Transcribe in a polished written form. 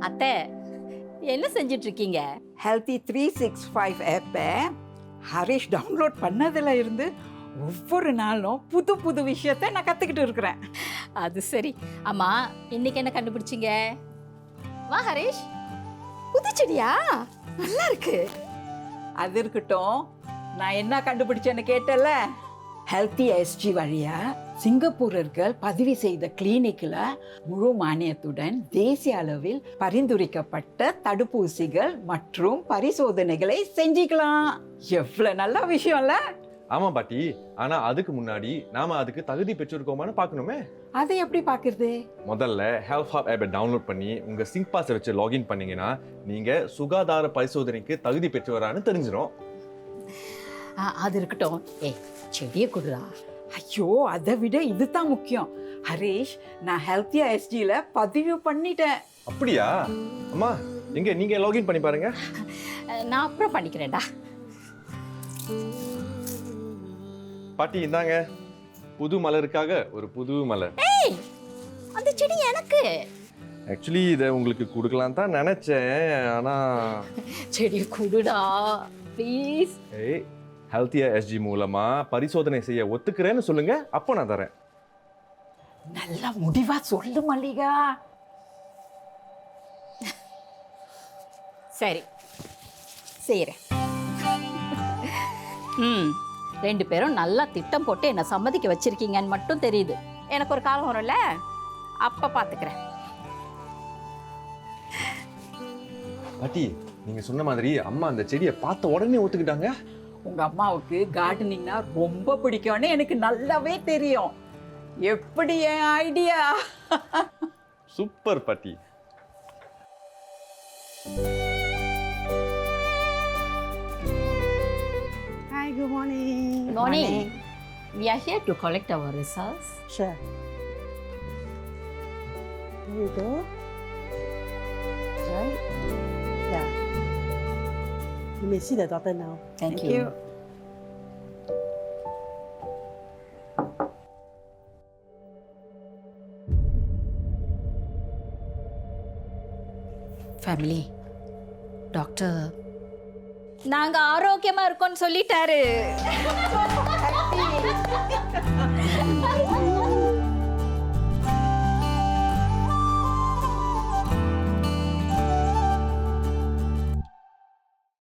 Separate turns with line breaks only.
அத்தை என்ன செஞ்சிட்டு இருக்கீங்க?
ஹெல்த்தி 365 ஆப்பை ஹரிஷ் டவுன்லோட் பண்ணதில் இருந்து ஒவ்வொரு நாளும் புது புது விஷயத்தை நான் கற்றுக்கிட்டு இருக்கிறேன்.
அது சரி. அம்மா, இன்னைக்கு என்ன கண்டுபிடிச்சிங்க? வா ஹரிஷ், புதுச்செடியா? நல்லா இருக்கு.
அது இருக்கட்டும், நான் என்ன கண்டுபிடிச்சேன்னு கேட்டல. ஹெல்த்தி எஸ்ஜி வழியா சிங்கப்பூரர்கள் பதிவு செய்த கிளினிக்கில் முழு மானியத்துடன் தேசிய அளவில் பரிந்துரைக்கப்பட்ட தடுப்பூசிகள் மற்றும் பரிசோதனைகளை செஞ்சுக்கலாம். எவ்வளவு நல்ல விஷயம்ல.
ஆமா பாட்டி, ஆனா அதுக்கு முன்னாடி நாம அதுக்கு தகுதி பெற்றிருக்கோமான்னு பார்க்கணுமே.
அதை எப்படி பார்க்கறது?
முதல்ல ஹெல்த் ஹப் ஆப்பை டவுன்லோட் பண்ணி உங்க சிங்க் பாஸை வச்சு லாகின் பண்ணீங்கன்னா நீங்க சுகாதார பரிசோதனைக்கு தகுதி பெற்றவரான்னு தெரிஞ்சிடும்.
அது இருக்கட்டும். ஏய், செடியை கொடுறா.
ஐயோ, அதை விட இதுதான் முக்கியம். ஹரிஷ், நான் ஹெல்த்தியா எஸ்ஜியில் பதிவு பண்ணிட்டேன்.
அப்படியா? அம்மா, எங்க நீங்க லாகின் பண்ணி பாருங்க.
நான் அப்புறம் பண்ணிக்கிறேன்டா.
பாட்டி இந்தாங்க, புது மலருக்காக ஒரு புது மலர்.
ஏய், அந்த செடி எனக்கு.
ஆக்சுவலி இதை உங்களுக்கு கொடுக்கலாம் தான் நினைச்சேன், ஆனா
செடி கொடுடா ப்ளீஸ்.
ஏய், ஹெல்த்தியா எஸ்ஜி மூலமா பரிசோதனை செய்ய ஒத்துக்கிறேன்னு சொல்லுங்க, அப்போ நான் தரேன்.
நல்ல முடிவா சொல்லு மல்லிகா.
சரி, செய்யறேன். ரெண்டு பேரும் நல்லா திட்டம் போட்டு என்ன சம்மதிக்க வச்சிருக்கீங்கன்னு மட்டும் தெரியுது. எனக்கு ஒரு காலம் வரும்ல, அப்ப பாத்துக்கிறேன்.
பாட்டி, நீங்க சொன்ன மாதிரி அம்மா அந்த செடியை பார்த்த உடனே ஒத்துக்கிட்டாங்க.
உங்க அம்மாவுக்கு கார்டனிங்னா ரொம்ப பிடிக்கும்னு எனக்கு நல்லாவே தெரியும். எப்படி என் ஐடியா?
சூப்பர் பாட்டி.
Hi, good morning.
Good morning. We are here to collect our results.
Sure. Here you go. Right? Yeah. You may see the doctor now.
Thank you. Family, doctor நாங்க ஆரோக்கியமா இருக்கோம்னு சொல்லிட்டாரு.